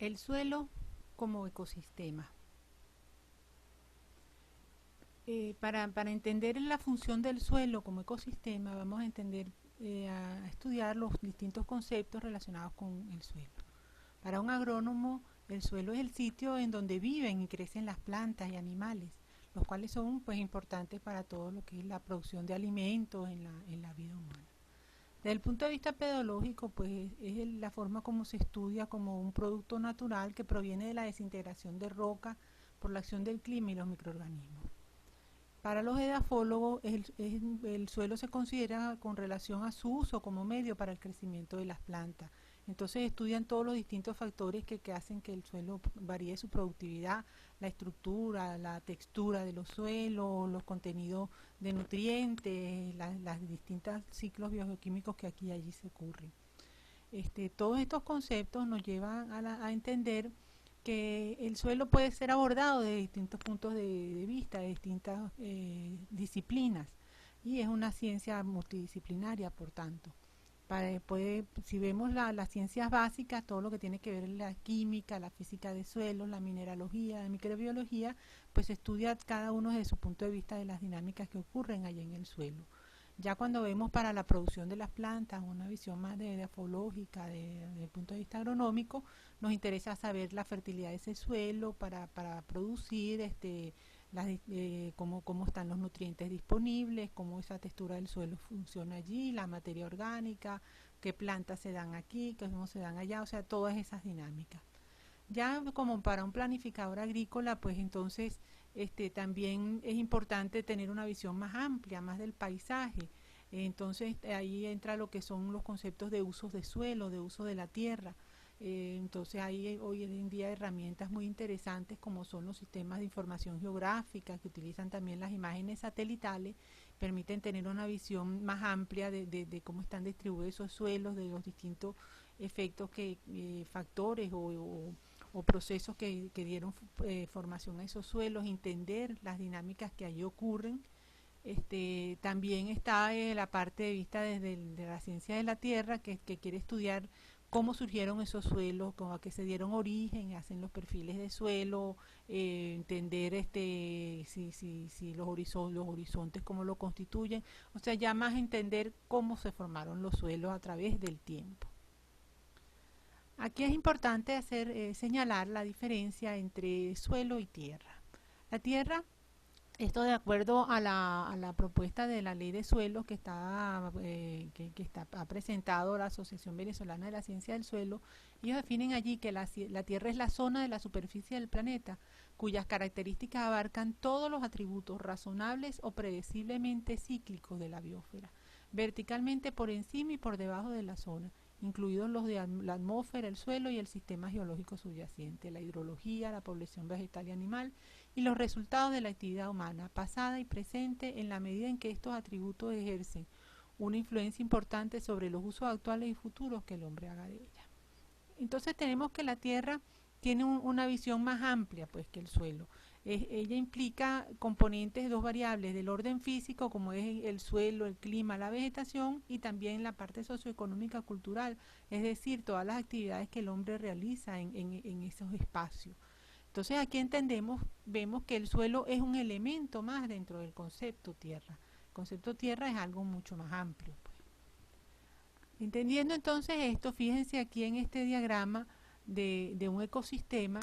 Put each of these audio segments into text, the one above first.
El suelo como ecosistema. Para entender la función del suelo como ecosistema, vamos a a estudiar los distintos conceptos relacionados con el suelo. Para un agrónomo, el suelo es el sitio en donde viven y crecen las plantas y animales, los cuales son pues importantes para todo lo que es la producción de alimentos en la vida humana. Desde el punto de vista pedológico, pues es la forma como se estudia como un producto natural que proviene de la desintegración de roca por la acción del clima y los microorganismos. Para los edafólogos, el suelo se considera con relación a su uso como medio para el crecimiento de las plantas. Entonces estudian todos los distintos factores que hacen que el suelo varíe su productividad, la estructura, la textura de los suelos, los contenidos de nutrientes, las distintos ciclos biogeoquímicos que aquí y allí se ocurren. Todos estos conceptos nos llevan a entender que el suelo puede ser abordado de distintos puntos de vista, de distintas disciplinas, y es una ciencia multidisciplinaria, por tanto. Si vemos las ciencias básicas, todo lo que tiene que ver con la química, la física de suelos, la mineralogía, la microbiología, pues estudia cada uno desde su punto de vista de las dinámicas que ocurren allí en el suelo. Ya cuando vemos para la producción de las plantas una visión más de edafológica, desde el punto de vista agronómico, nos interesa saber la fertilidad de ese suelo para producir cómo están los nutrientes disponibles, cómo esa textura del suelo funciona allí, la materia orgánica, qué plantas se dan aquí, cómo se dan allá, o sea, todas esas dinámicas. Ya como para un planificador agrícola, pues entonces también es importante tener una visión más amplia, más del paisaje. Entonces ahí entra lo que son los conceptos de usos de suelo, de uso de la tierra. Entonces hay hoy en día herramientas muy interesantes como son los sistemas de información geográfica que utilizan también las imágenes satelitales, permiten tener una visión más amplia de cómo están distribuidos esos suelos, de los distintos efectos factores o procesos que dieron formación a esos suelos, entender las dinámicas que allí ocurren. También está la parte de vista de la ciencia de la tierra que quiere estudiar cómo surgieron esos suelos, cómo a qué se dieron origen, hacen los perfiles de suelo, entender si los horizontes cómo lo constituyen, o sea, ya más entender cómo se formaron los suelos a través del tiempo. Aquí es importante señalar la diferencia entre suelo y tierra. La tierra, esto de acuerdo a la propuesta de la ley de suelos ha presentado la Asociación Venezolana de la Ciencia del Suelo, ellos definen allí que la tierra es la zona de la superficie del planeta cuyas características abarcan todos los atributos razonables o predeciblemente cíclicos de la biosfera, verticalmente por encima y por debajo de la zona, incluidos los de la atmósfera, el suelo y el sistema geológico subyacente, la hidrología, la población vegetal y animal y los resultados de la actividad humana, pasada y presente, en la medida en que estos atributos ejercen una influencia importante sobre los usos actuales y futuros que el hombre haga de ella. Entonces tenemos que la Tierra tiene una visión más amplia pues que el suelo. Ella implica componentes, dos variables del orden físico como es el suelo, el clima, la vegetación y también la parte socioeconómica cultural, es decir, todas las actividades que el hombre realiza en esos espacios. Entonces aquí vemos que el suelo es un elemento más dentro del concepto tierra. El concepto tierra es algo mucho más amplio. Pues. Entendiendo entonces esto, fíjense aquí en este diagrama de un ecosistema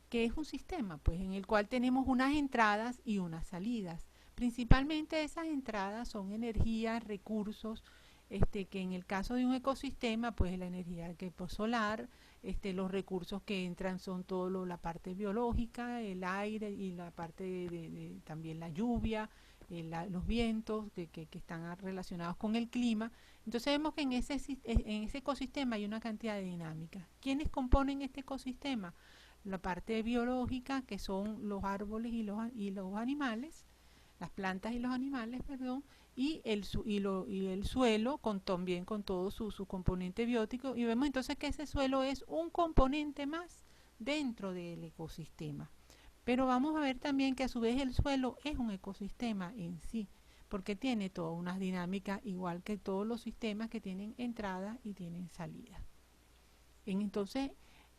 que es un sistema, pues en el cual tenemos unas entradas y unas salidas. Principalmente esas entradas son energías, recursos, que en el caso de un ecosistema, pues la energía solar, los recursos que entran son todo la parte biológica, el aire y la parte también la lluvia, los vientos que están relacionados con el clima. Entonces vemos que en ese ecosistema hay una cantidad de dinámicas. ¿Quiénes componen este ecosistema? La parte biológica, que son los árboles y los animales, las plantas y los animales, perdón, y el suelo también con todo su componente biótico, y vemos entonces que ese suelo es un componente más dentro del ecosistema. Pero vamos a ver también que a su vez el suelo es un ecosistema en sí, porque tiene todas unas dinámicas igual que todos los sistemas que tienen entrada y tienen salida. Entonces,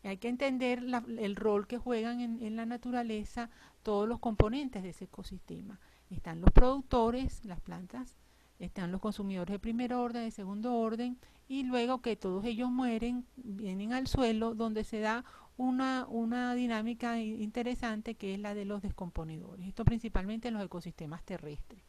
Hay que entender el rol que juegan en la naturaleza todos los componentes de ese ecosistema. Están los productores, las plantas, están los consumidores de primer orden, de segundo orden, y luego que todos ellos mueren, vienen al suelo donde se da una dinámica interesante que es la de los descomponedores. Esto principalmente en los ecosistemas terrestres.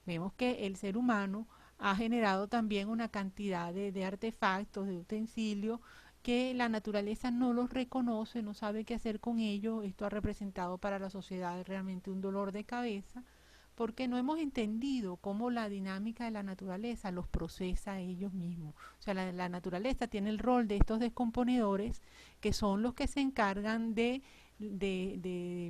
Vemos que el ser humano ha generado también una cantidad de artefactos, de utensilios, que la naturaleza no los reconoce, no sabe qué hacer con ellos. Esto ha representado para la sociedad realmente un dolor de cabeza, porque no hemos entendido cómo la dinámica de la naturaleza los procesa a ellos mismos. O sea, la naturaleza tiene el rol de estos descomponedores, que son los que se encargan de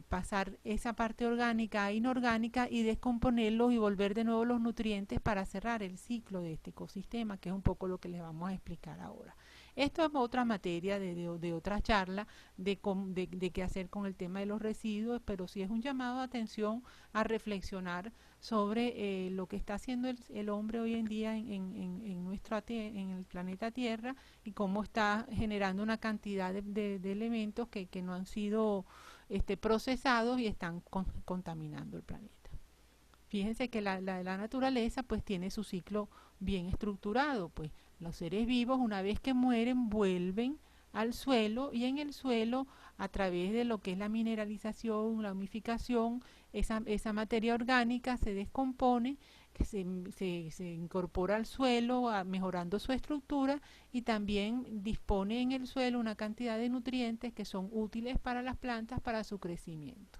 pasar esa parte orgánica a inorgánica y descomponerlos y volver de nuevo los nutrientes para cerrar el ciclo de este ecosistema, que es un poco lo que les vamos a explicar ahora. Esto es otra materia de otra charla de qué hacer con el tema de los residuos, pero sí es un llamado de atención a reflexionar sobre lo que está haciendo el hombre hoy en día en el planeta Tierra, y cómo está generando una cantidad de elementos que no han sido procesados y están contaminando el planeta. Fíjense que la naturaleza pues tiene su ciclo bien estructurado. Pues los seres vivos, una vez que mueren, vuelven al suelo, y en el suelo, a través de lo que es la mineralización, la humificación, esa materia orgánica se descompone, que se incorpora al suelo, mejorando su estructura, y también dispone en el suelo una cantidad de nutrientes que son útiles para las plantas para su crecimiento.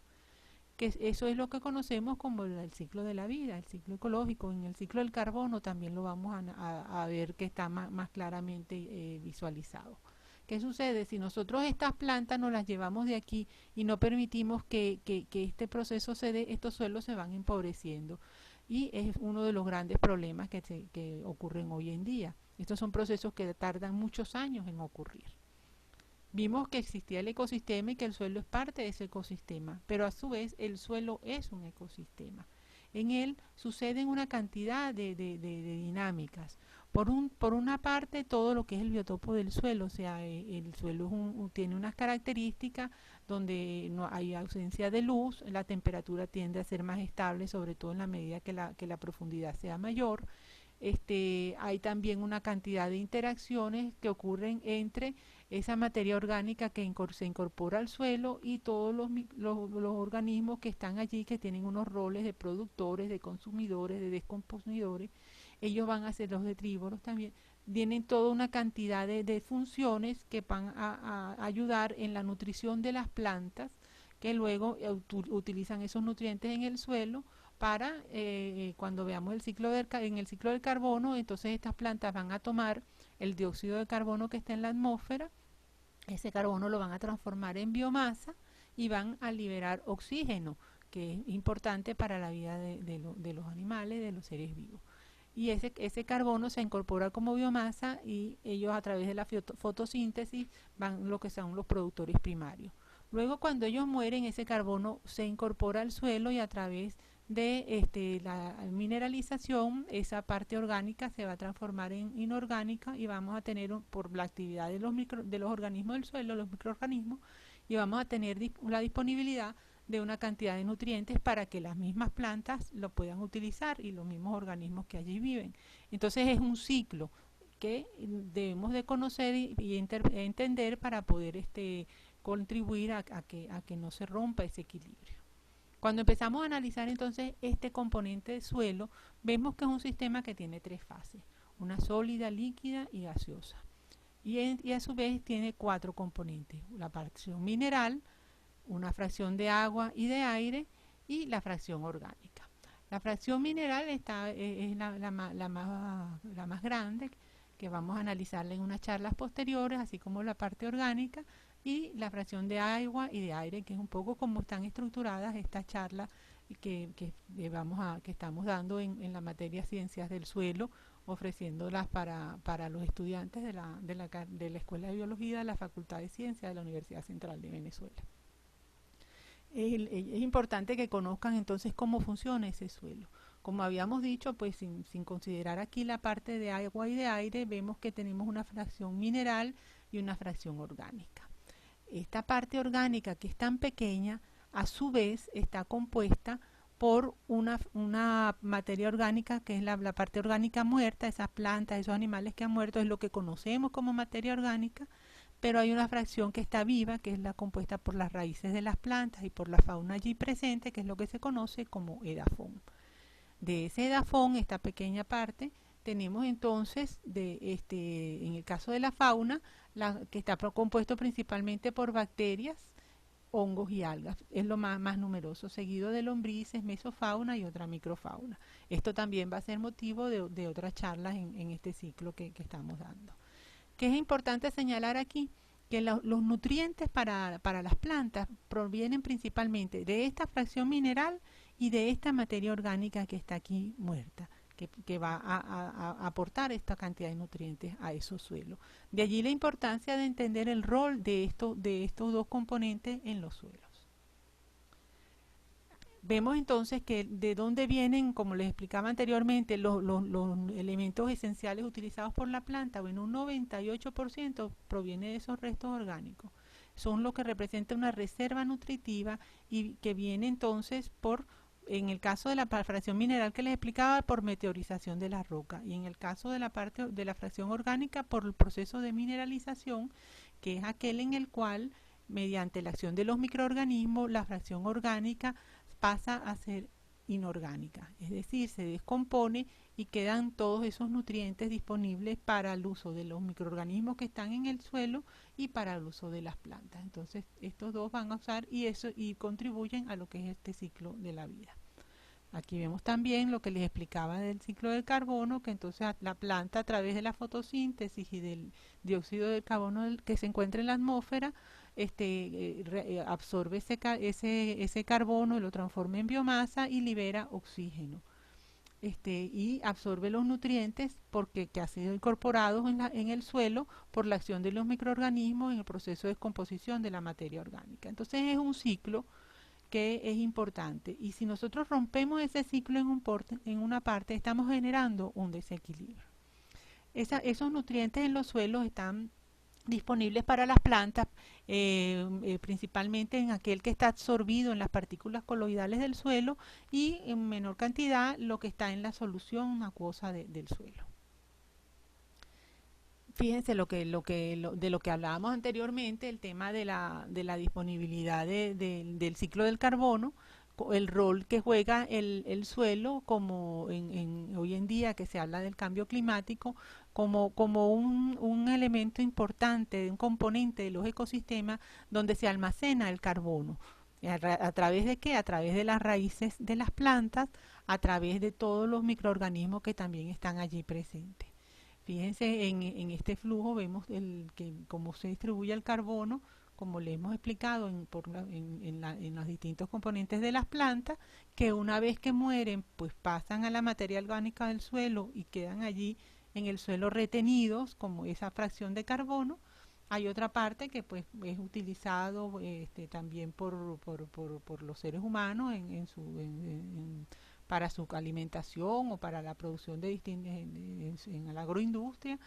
Que eso es lo que conocemos como el ciclo de la vida, el ciclo ecológico. En el ciclo del carbono también lo vamos a ver, que está más claramente visualizado. ¿Qué sucede? Si nosotros estas plantas nos las llevamos de aquí y no permitimos que este proceso se dé, estos suelos se van empobreciendo, y es uno de los grandes problemas que ocurren hoy en día. Estos son procesos que tardan muchos años en ocurrir. Vimos que existía el ecosistema y que el suelo es parte de ese ecosistema, pero a su vez el suelo es un ecosistema. En él suceden una cantidad de dinámicas. Por una parte, todo lo que es el biotopo del suelo, o sea, el suelo tiene unas características donde no hay ausencia de luz, la temperatura tiende a ser más estable, sobre todo en la medida que la profundidad sea mayor. Hay también una cantidad de interacciones que ocurren entre esa materia orgánica que se incorpora al suelo y todos los organismos que están allí, que tienen unos roles de productores, de consumidores, de descomponedores. Ellos van a ser los detrívoros también. Tienen toda una cantidad de funciones que van a ayudar en la nutrición de las plantas, que luego utilizan esos nutrientes en el suelo para cuando veamos en el ciclo del carbono. Entonces estas plantas van a tomar el dióxido de carbono que está en la atmósfera, ese carbono lo van a transformar en biomasa y van a liberar oxígeno, que es importante para la vida de los animales, de los seres vivos. Y ese carbono se incorpora como biomasa, y ellos, a través de la fotosíntesis, van lo que son los productores primarios. Luego, cuando ellos mueren, ese carbono se incorpora al suelo, y a través de la mineralización, esa parte orgánica se va a transformar en inorgánica, y vamos a tener, por la actividad de los organismos del suelo, los microorganismos, y vamos a tener la disponibilidad de una cantidad de nutrientes para que las mismas plantas lo puedan utilizar, y los mismos organismos que allí viven. Entonces es un ciclo que debemos de conocer y entender para poder contribuir a que no se rompa ese equilibrio. Cuando empezamos a analizar entonces este componente de suelo, vemos que es un sistema que tiene tres fases: una sólida, líquida y gaseosa. Y a su vez tiene cuatro componentes: la fracción mineral, una fracción de agua y de aire, y la fracción orgánica. La fracción mineral es la más grande, que vamos a analizarla en unas charlas posteriores, así como la parte orgánica, y la fracción de agua y de aire, que es un poco como están estructuradas estas charlas que estamos dando en la materia Ciencias del Suelo, ofreciéndolas para los estudiantes de la Escuela de Biología de la Facultad de Ciencias de la Universidad Central de Venezuela. Es importante que conozcan entonces cómo funciona ese suelo. Como habíamos dicho, pues sin considerar aquí la parte de agua y de aire, vemos que tenemos una fracción mineral y una fracción orgánica. Esta parte orgánica que es tan pequeña, a su vez está compuesta por una materia orgánica que es la parte orgánica muerta, esas plantas, esos animales que han muerto, es lo que conocemos como materia orgánica, pero hay una fracción que está viva, que es la compuesta por las raíces de las plantas y por la fauna allí presente, que es lo que se conoce como edafón. De ese edafón, esta pequeña parte, tenemos entonces, en el caso de la fauna, que está compuesto principalmente por bacterias, hongos y algas, es lo más numeroso, seguido de lombrices, mesofauna y otra microfauna. Esto también va a ser motivo de otras charlas en este ciclo que estamos dando. ¿Qué es importante señalar aquí? Que los nutrientes para las plantas provienen principalmente de esta fracción mineral y de esta materia orgánica que está aquí muerta, que va a aportar esta cantidad de nutrientes a esos suelos. De allí la importancia de entender el rol de estos dos componentes en los suelos. Vemos entonces que de dónde vienen, como les explicaba anteriormente, los elementos esenciales utilizados por la planta. Bueno, un 98% proviene de esos restos orgánicos. Son los que representan una reserva nutritiva y que viene entonces en el caso de la fracción mineral que les explicaba, por meteorización de la roca, y en el caso de la parte de la fracción orgánica, por el proceso de mineralización, que es aquel en el cual, mediante la acción de los microorganismos, la fracción orgánica pasa a ser inorgánica, es decir, se descompone y quedan todos esos nutrientes disponibles para el uso de los microorganismos que están en el suelo y para el uso de las plantas. Entonces estos dos van a usar y contribuyen a lo que es este ciclo de la vida. Aquí vemos también lo que les explicaba del ciclo del carbono, que entonces la planta, a través de la fotosíntesis y del dióxido de carbono que se encuentra en la atmósfera, absorbe ese carbono, lo transforma en biomasa y libera oxígeno. Y absorbe los nutrientes que han sido incorporados en el suelo por la acción de los microorganismos en el proceso de descomposición de la materia orgánica. Entonces es un ciclo que es importante, y si nosotros rompemos ese ciclo en una parte, estamos generando un desequilibrio. Esos nutrientes en los suelos están disponibles para las plantas, principalmente en aquel que está absorbido en las partículas coloidales del suelo, y en menor cantidad lo que está en la solución acuosa del suelo. Fíjense de lo que hablábamos anteriormente, el tema de la disponibilidad del ciclo del carbono, el rol que juega el suelo, como hoy en día que se habla del cambio climático, como un elemento importante, un componente de los ecosistemas donde se almacena el carbono. ¿A través de qué? A través de las raíces de las plantas, a través de todos los microorganismos que también están allí presentes. Fíjense en este flujo, vemos cómo se distribuye el carbono, como le hemos explicado en los distintos componentes de las plantas, que una vez que mueren, pues pasan a la materia orgánica del suelo y quedan allí en el suelo retenidos como esa fracción de carbono. Hay otra parte que pues es utilizado también por los seres humanos para su alimentación o para la producción de distintas en la agroindustria,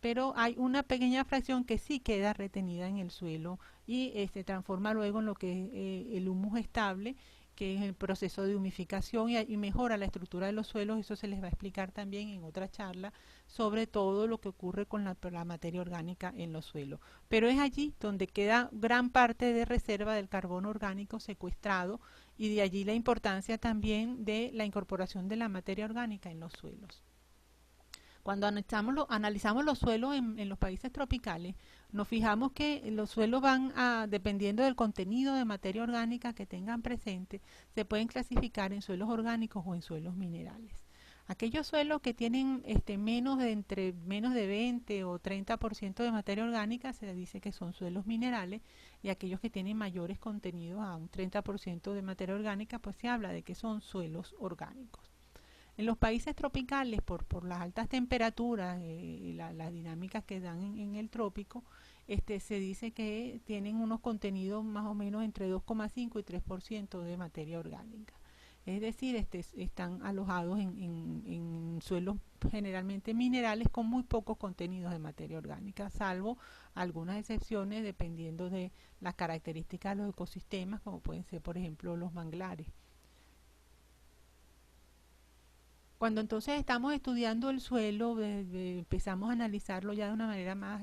pero hay una pequeña fracción que sí queda retenida en el suelo y se transforma luego en lo que es el humus estable, que es el proceso de humificación y mejora la estructura de los suelos. Eso se les va a explicar también en otra charla sobre todo lo que ocurre con la materia orgánica en los suelos. Pero es allí donde queda gran parte de reserva del carbono orgánico secuestrado, y de allí la importancia también de la incorporación de la materia orgánica en los suelos. Cuando analizamos los suelos en los países tropicales, nos fijamos que los suelos dependiendo del contenido de materia orgánica que tengan presente, se pueden clasificar en suelos orgánicos o en suelos minerales. Aquellos suelos que tienen menos de 20 o 30% de materia orgánica se dice que son suelos minerales, y aquellos que tienen mayores contenidos, a un 30% de materia orgánica, pues se habla de que son suelos orgánicos. En los países tropicales, por las altas temperaturas y las dinámicas que dan en el trópico, se dice que tienen unos contenidos más o menos entre 2,5 y 3% de materia orgánica. es decir, están alojados en suelos generalmente minerales con muy pocos contenidos de materia orgánica, salvo algunas excepciones dependiendo de las características de los ecosistemas, como pueden ser, por ejemplo, los manglares. Cuando entonces estamos estudiando el suelo, empezamos a analizarlo ya de una manera más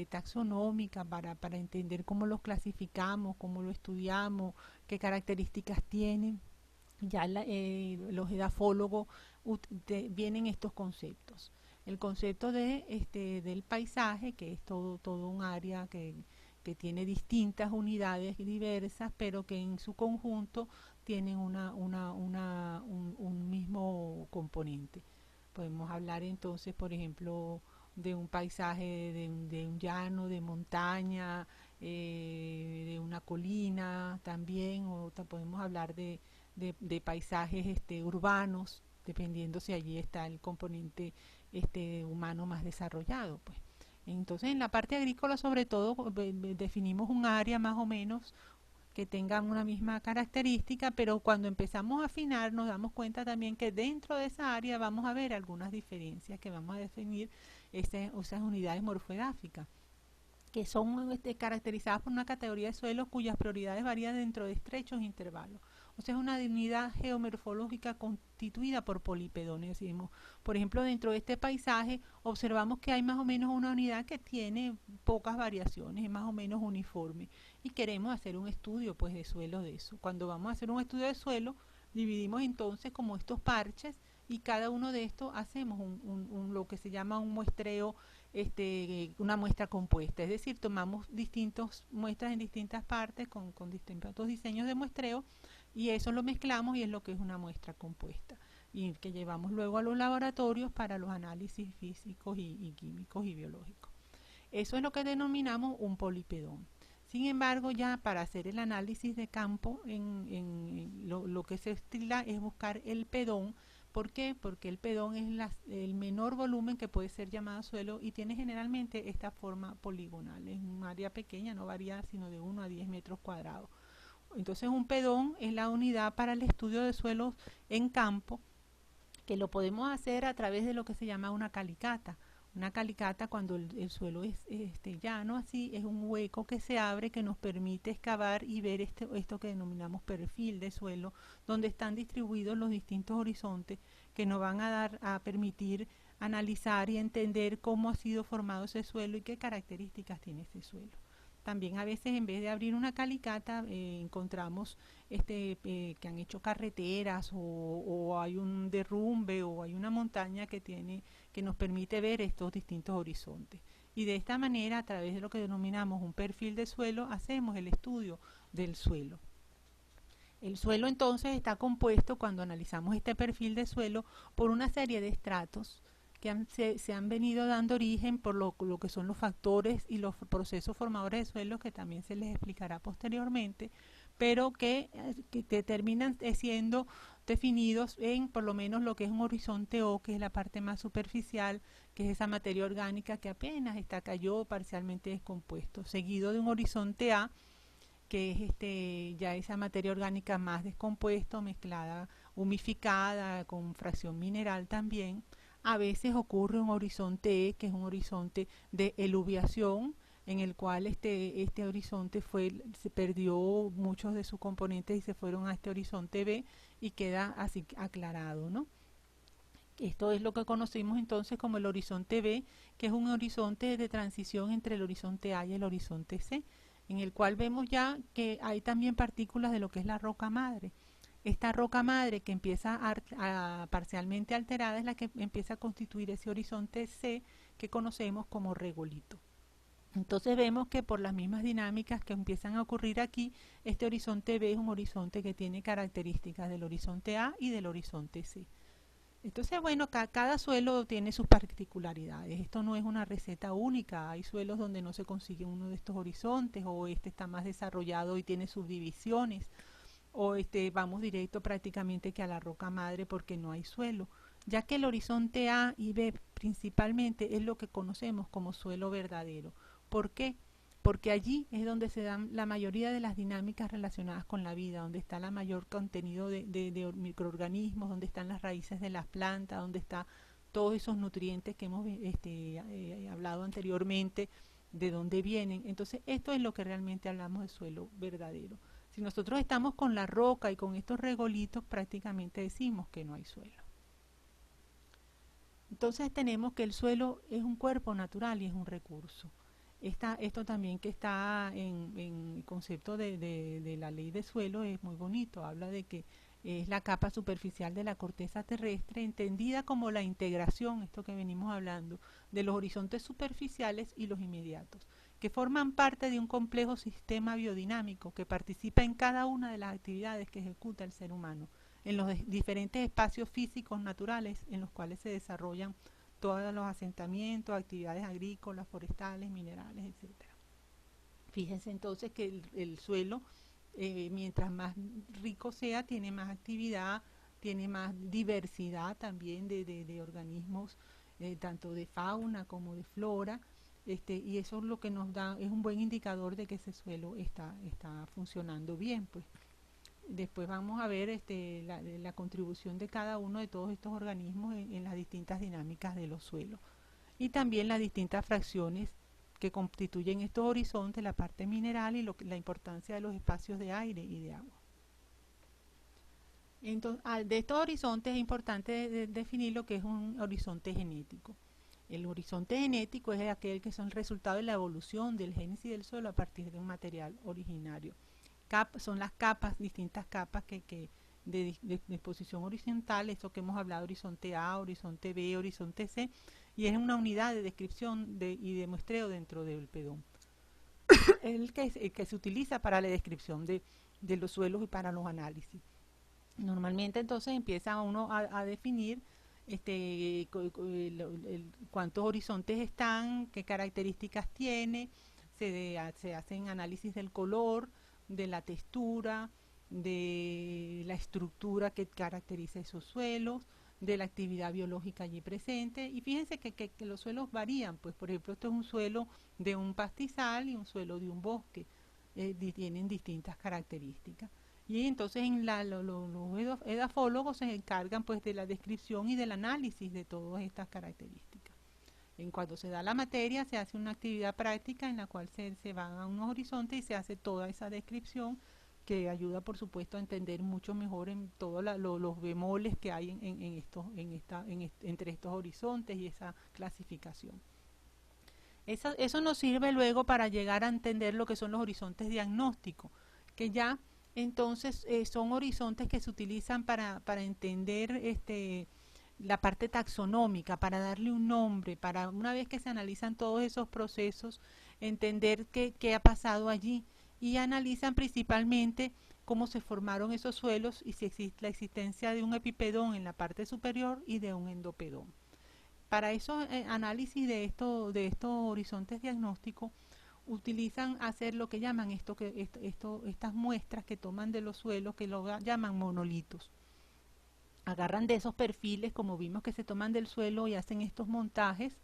taxonómica para entender cómo los clasificamos, cómo lo estudiamos, qué características tienen. Ya los edafólogos vienen estos conceptos. El concepto del paisaje, que es todo un área que tiene distintas unidades diversas, pero que en su conjunto tienen un mismo componente. Podemos hablar entonces, por ejemplo, de un paisaje, de un llano, de montaña, de una colina también, o podemos hablar de paisajes urbanos, dependiendo si allí está el componente humano más desarrollado, pues. Entonces, en la parte agrícola, sobre todo, definimos un área más o menos que tengan una misma característica, pero cuando empezamos a afinar nos damos cuenta también que dentro de esa área vamos a ver algunas diferencias que vamos a definir esas unidades morfoedáficas, que son caracterizadas por una categoría de suelos cuyas prioridades varían dentro de estrechos intervalos. O sea, es una unidad geomorfológica constituida por polipedones. Decimos, por ejemplo, dentro de este paisaje observamos que hay más o menos una unidad que tiene pocas variaciones, es más o menos uniforme. Y queremos hacer un estudio pues de suelo de eso. Cuando vamos a hacer un estudio de suelo, dividimos entonces como estos parches y cada uno de estos hacemos lo que se llama un muestreo, una muestra compuesta, es decir, tomamos distintas muestras en distintas partes con distintos diseños de muestreo y eso lo mezclamos y es lo que es una muestra compuesta y que llevamos luego a los laboratorios para los análisis físicos y químicos y biológicos. Eso es lo que denominamos un polipedón. Sin embargo, ya para hacer el análisis de campo, lo que se estila es buscar el pedón. ¿Por qué? Porque el pedón es el menor volumen que puede ser llamado suelo y tiene generalmente esta forma poligonal. Es un área pequeña, no varía sino de 1 a 10 metros cuadrados. Entonces un pedón es la unidad para el estudio de suelos en campo, que lo podemos hacer a través de lo que se llama una calicata. Una calicata, cuando el suelo es llano así, es un hueco que se abre que nos permite excavar y ver esto que denominamos perfil de suelo, donde están distribuidos los distintos horizontes que nos van a permitir analizar y entender cómo ha sido formado ese suelo y qué características tiene ese suelo. También a veces en vez de abrir una calicata encontramos que han hecho carreteras o hay un derrumbe o hay una montaña que nos permite ver estos distintos horizontes. Y de esta manera, a través de lo que denominamos un perfil de suelo, hacemos el estudio del suelo. El suelo entonces está compuesto, cuando analizamos este perfil de suelo, por una serie de estratos que se han venido dando origen por lo que son los factores y los procesos formadores de suelos, que también se les explicará posteriormente, pero que terminan siendo definidos en por lo menos lo que es un horizonte O, que es la parte más superficial, que es esa materia orgánica que apenas cayó parcialmente descompuesto, seguido de un horizonte A, que es ya esa materia orgánica más descompuesta, mezclada, humificada, con fracción mineral también. A veces ocurre un horizonte E, que es un horizonte de eluviación, en el cual este horizonte se perdió muchos de sus componentes y se fueron a este horizonte B y queda así aclarado, ¿no? Esto es lo que conocimos entonces como el horizonte B, que es un horizonte de transición entre el horizonte A y el horizonte C, en el cual vemos ya que hay también partículas de lo que es la roca madre. Esta roca madre que empieza parcialmente alterada es la que empieza a constituir ese horizonte C que conocemos como regolito. Entonces vemos que por las mismas dinámicas que empiezan a ocurrir aquí, este horizonte B es un horizonte que tiene características del horizonte A y del horizonte C. Entonces, bueno, cada suelo tiene sus particularidades. Esto no es una receta única. Hay suelos donde no se consigue uno de estos horizontes, o está más desarrollado y tiene subdivisiones, o vamos directo prácticamente que a la roca madre porque no hay suelo, ya que el horizonte A y B principalmente es lo que conocemos como suelo verdadero. ¿Por qué? porque allí es donde se dan la mayoría de las dinámicas relacionadas con la vida, donde está la mayor contenido de microorganismos, donde están las raíces de las plantas, donde está todos esos nutrientes que hemos hablado anteriormente, de dónde vienen. Entonces, esto es lo que realmente hablamos de suelo verdadero. Si nosotros estamos con la roca y con estos regolitos, prácticamente decimos que no hay suelo. Entonces tenemos que el suelo es un cuerpo natural y es un recurso. Esto también que está en el concepto de la ley de suelo es muy bonito. Habla de que es la capa superficial de la corteza terrestre, entendida como la integración, esto que venimos hablando, de los horizontes superficiales y los inmediatos, que forman parte de un complejo sistema biodinámico que participa en cada una de las actividades que ejecuta el ser humano, en los diferentes espacios físicos naturales en los cuales se desarrollan todos los asentamientos, actividades agrícolas, forestales, minerales, etcétera. Fíjense entonces que el suelo, mientras más rico sea, tiene más actividad, tiene más diversidad también de organismos, tanto de fauna como de flora, y eso es lo que nos da, es un buen indicador de que ese suelo está funcionando bien, pues. Después vamos a ver la contribución de cada uno de todos estos organismos en las distintas dinámicas de los suelos y también las distintas fracciones que constituyen estos horizontes, la parte mineral y la importancia de los espacios de aire y de agua. Entonces, de estos horizontes es importante definir lo que es un horizonte genético. El horizonte genético es aquel que es el resultado de la evolución del génesis del suelo a partir de un material originario. Son las capas, distintas capas de disposición horizontal, esto que hemos hablado, horizonte A, horizonte B, horizonte C, y es una unidad de descripción y de muestreo dentro del pedón. el que se utiliza para la descripción de los suelos y para los análisis. Normalmente entonces empieza uno a definir cuántos horizontes están, qué características tiene, se hacen análisis del color, de la textura, de la estructura que caracteriza esos suelos, de la actividad biológica allí presente. Y fíjense que los suelos varían, pues por ejemplo esto es un suelo de un pastizal y un suelo de un bosque, tienen distintas características. Y entonces los edafólogos se encargan pues de la descripción y del análisis de todas estas características. En cuanto se da la materia, se hace una actividad práctica en la cual se van a unos horizontes y se hace toda esa descripción que ayuda, por supuesto, a entender mucho mejor en todos los bemoles que hay entre estos horizontes y esa clasificación. Eso nos sirve luego para llegar a entender lo que son los horizontes diagnósticos, que ya entonces son horizontes que se utilizan para entender la parte taxonómica, para darle un nombre, para una vez que se analizan todos esos procesos, entender qué ha pasado allí y analizan principalmente cómo se formaron esos suelos y si existe la existencia de un epipedón en la parte superior y de un endopedón. Para esos análisis de estos horizontes diagnósticos utilizan hacer lo que llaman estas muestras que toman de los suelos que lo llaman monolitos. Agarran de esos perfiles, como vimos que se toman del suelo y hacen estos montajes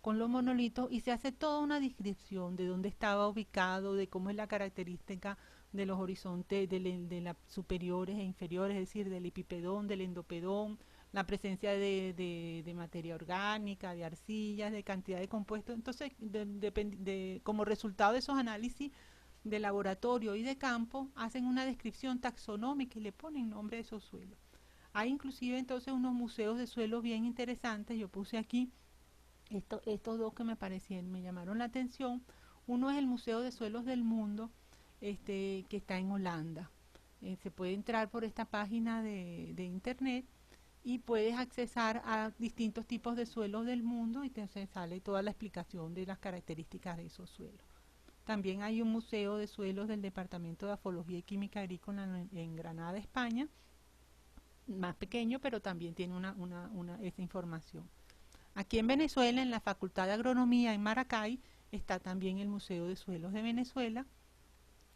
con los monolitos y se hace toda una descripción de dónde estaba ubicado, de cómo es la característica de los horizontes de las superiores e inferiores, es decir, del epipedón, del endopedón, la presencia de materia orgánica, de arcillas, de cantidad de compuestos. Entonces, como resultado de esos análisis de laboratorio y de campo, hacen una descripción taxonómica y le ponen nombre a esos suelos. Hay inclusive entonces unos museos de suelos bien interesantes. Yo puse aquí estos dos que me llamaron la atención. Uno es el Museo de Suelos del Mundo, que está en Holanda. Se puede entrar por esta página de internet y puedes accesar a distintos tipos de suelos del mundo y te sale toda la explicación de las características de esos suelos. También hay un museo de suelos del Departamento de Afología y Química Agrícola en Granada, España, más pequeño, pero también tiene esa información. Aquí en Venezuela, en la Facultad de Agronomía en Maracay, está también el Museo de Suelos de Venezuela.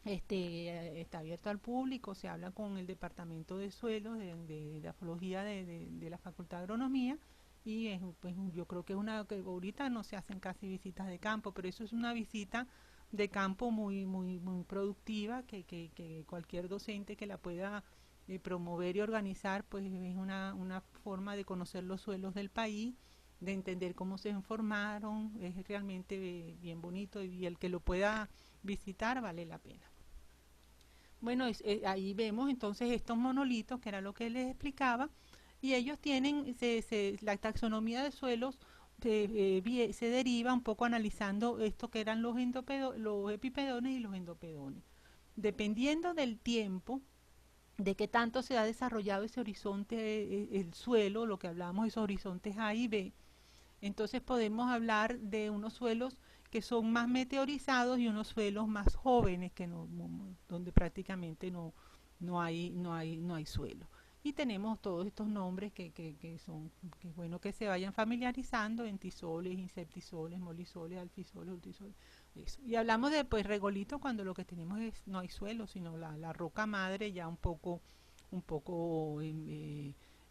Está abierto al público, se habla con el Departamento de Suelos de Afología de la Facultad de Agronomía y pues, yo creo que que ahorita no se hacen casi visitas de campo, pero eso es una visita de campo muy productiva, que cualquier docente que la pueda promover y organizar, pues es una forma de conocer los suelos del país, de entender cómo se formaron, es realmente bien bonito y el que lo pueda visitar vale la pena. Bueno, ahí vemos entonces estos monolitos, que era lo que les explicaba, y ellos tienen, la taxonomía de suelos se deriva un poco analizando esto que eran los epipedones y los endopedones. Dependiendo del tiempo, de qué tanto se ha desarrollado ese horizonte, el suelo, lo que hablamos, esos horizontes A y B, entonces podemos hablar de unos suelos que son más meteorizados y unos suelos más jóvenes que donde prácticamente no hay suelo. Y tenemos todos estos nombres que son, que es bueno que se vayan familiarizando: entisoles, inceptisoles, molisoles, alfisoles, ultisoles. Eso. Y hablamos de pues regolito cuando lo que tenemos es no hay suelo, sino la roca madre ya un poco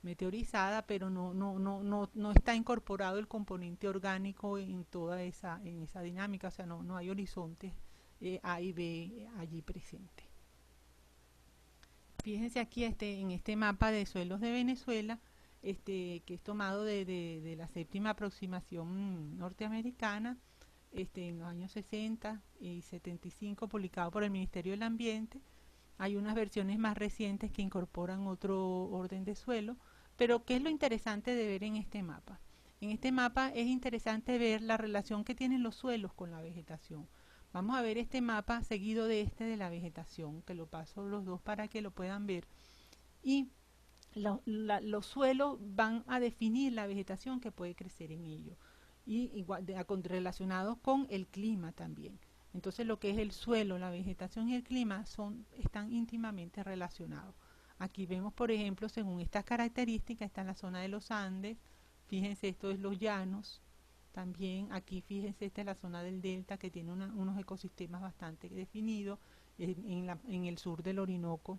meteorizada, pero no está incorporado el componente orgánico en toda en esa dinámica, o sea, no hay horizontes A y B allí presentes. Fíjense aquí en este mapa de suelos de Venezuela, que es tomado de la séptima aproximación norteamericana, en los años 60 y 75, publicado por el Ministerio del Ambiente. Hay unas versiones más recientes que incorporan otro orden de suelo, pero ¿qué es lo interesante de ver en este mapa? En este mapa es interesante ver la relación que tienen los suelos con la vegetación. Vamos a ver este mapa seguido de de la vegetación, que lo paso los dos para que lo puedan ver. Y los suelos van a definir la vegetación que puede crecer en ellos, y igual relacionados con el clima también. Entonces lo que es el suelo, la vegetación y el clima están íntimamente relacionados. Aquí vemos, por ejemplo, según estas características, está en la zona de los Andes. Fíjense, esto es los llanos. También aquí, fíjense, esta es la zona del delta, que tiene unos ecosistemas bastante definidos. En el sur del Orinoco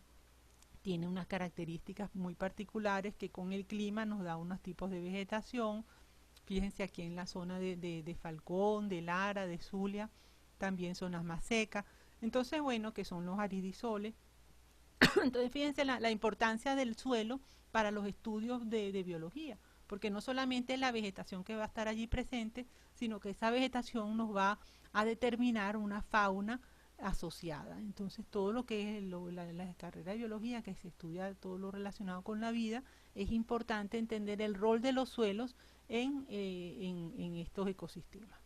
tiene unas características muy particulares que con el clima nos da unos tipos de vegetación. Fíjense aquí en la zona de Falcón, de Lara, de Zulia, también zonas más secas. Entonces, bueno, que son los aridisoles. Entonces, fíjense la importancia del suelo para los estudios de biología, porque no solamente es la vegetación que va a estar allí presente, sino que esa vegetación nos va a determinar una fauna asociada. Entonces, todo lo que es la carrera de biología, que se estudia todo lo relacionado con la vida, es importante entender el rol de los suelos en estos ecosistemas.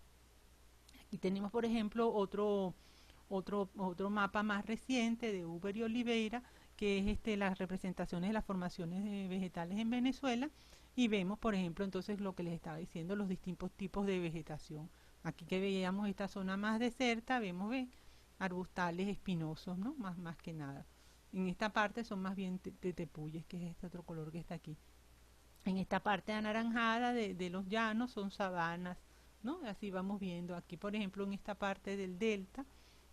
Aquí tenemos, por ejemplo, otro mapa más reciente de Uber y Oliveira, que es las representaciones de las formaciones vegetales en Venezuela, y vemos, por ejemplo, entonces lo que les estaba diciendo, los distintos tipos de vegetación. Aquí que veíamos esta zona más desierta, vemos arbustales espinosos, ¿no? Más que nada. En esta parte son más bien tepuyes, que es este otro color que está aquí. En esta parte anaranjada de los llanos son sabanas, ¿no? Así vamos viendo. Aquí, por ejemplo, en esta parte del delta,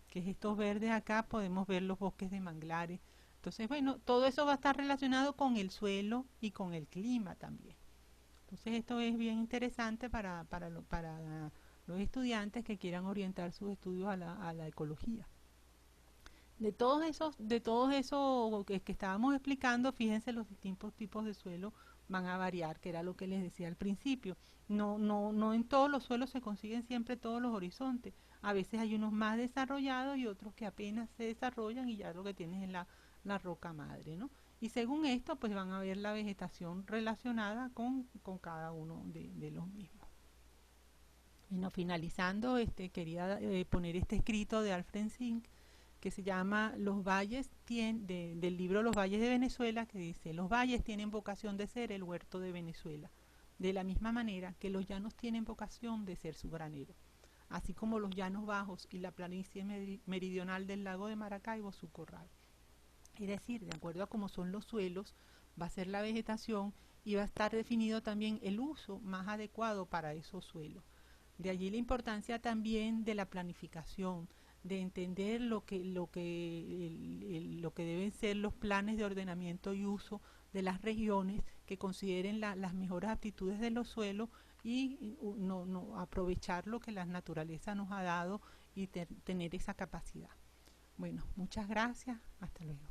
que es estos verdes acá, podemos ver los bosques de manglares. Entonces, bueno, todo eso va a estar relacionado con el suelo y con el clima también. Entonces, esto es bien interesante para los estudiantes que quieran orientar sus estudios a la ecología. De todos esos que estábamos explicando, fíjense, los distintos tipos de suelo van a variar, que era lo que les decía al principio. No en todos los suelos se consiguen siempre todos los horizontes. A veces hay unos más desarrollados y otros que apenas se desarrollan y ya lo que tienes es la roca madre, ¿no? Y según esto, pues van a ver la vegetación relacionada con cada uno de los mismos. Bueno, finalizando, quería poner este escrito de Alfred Zink, que se llama Los valles, del libro Los valles de Venezuela, que dice: los valles tienen vocación de ser el huerto de Venezuela, de la misma manera que los llanos tienen vocación de ser su granero, así como los llanos bajos y la planicie meridional del lago de Maracaibo su corral. Es decir, de acuerdo a cómo son los suelos, va a ser la vegetación y va a estar definido también el uso más adecuado para esos suelos. De allí la importancia también de la planificación, de entender lo que deben ser los planes de ordenamiento y uso de las regiones, que consideren las mejores aptitudes de los suelos y no aprovechar lo que la naturaleza nos ha dado y tener esa capacidad. Bueno, muchas gracias, hasta luego.